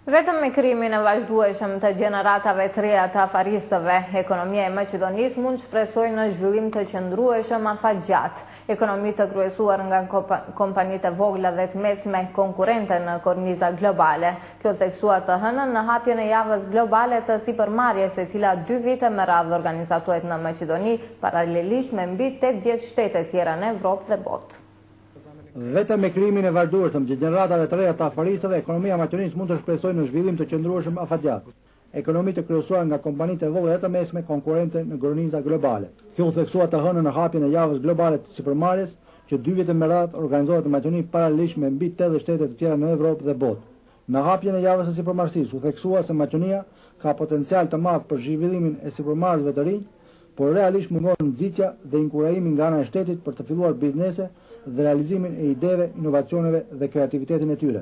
Vetëm me krijimin e vazhdueshëm të gjeneratave të reja të afaristëve, ekonomia e Maqedonisë mund shpresojë në zhvillim të qëndrueshëm afatgjat. Ekonomi të kryesuar nga kompanitë e vogla dhe të mesme konkurrente në korniza globale. Kjo theksua të hënën në hapjen e javës globale të sipërmarrjes, e cila 2 vite me radhë organizatohet në Maqedoni, paralelisht me mbi 80 shtete tjera në Evropë dhe botë. Vetëm me krijimin e vazhdueshëm të gjeneratave të reja të afaristëve, ekonomia e Maqedonisë mund të shpresojë në zhvillim të qëndrueshëm afatgjat. Ekonomi të kryesuar nga kompanitë e vogla dhe të mesme konkurrente në korniza globale. Kjo u theksua të hënën në hapjen e javës globale të sipërmarrjes, që 2 vite me radhë organizohet në Maqedoni paralelisht me mbi 80 shtete të tjera në Evropë dhe botë. Në hapjen e javës së sipërmarrësisë u theksua se Maqedonia ka potencial të madh për zhvillimin e sipërmarrësve të rinj, por realisht mungon nxitja dhe inkurajimi nga ana e shtetit për të filluar biznese dhe realizimin e ideve, inovacioneve dhe kreativitetin e tyre.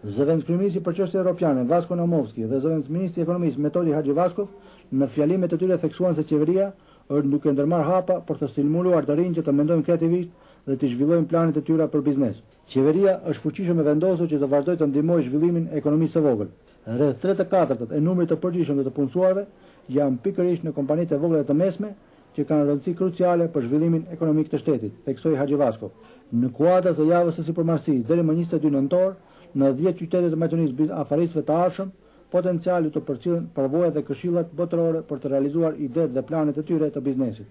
Zëvendëskryeministri për çështje europiane Vasko Naumovski dhe zëvendësministri i ekonomisë Metodi Haxhivaskov në fjalimet e tyre theksuan se qeveria është duke ndërmarrë hapa për të stimuluar të rinj që të mendojnë kreativisht dhe të zhvillojnë planet e tyre për biznes. Qeveria është fuqishëm e vendosur që të vazhdojë të ndihmojë zhvillimin e ekonomisë së vogël. Rreth 3/4 e numrit të përgjithshëm të punësuarve janë pikërisht në kompanitë e vogla dhe të mesme, që kanë rëndësi kruciale për zhvillimin ekonomik të shtetit, theksoi Haxhivaskov. Në kuadër të javës së sipërmarrësisë deri më 22 nëntor, në 10 qytete të Maqedonisë afaristëve të ardhshëm, potenciali të përcjellin përvojat dhe këshillat botërore për të realizuar idetë dhe planet e tyre të biznesit.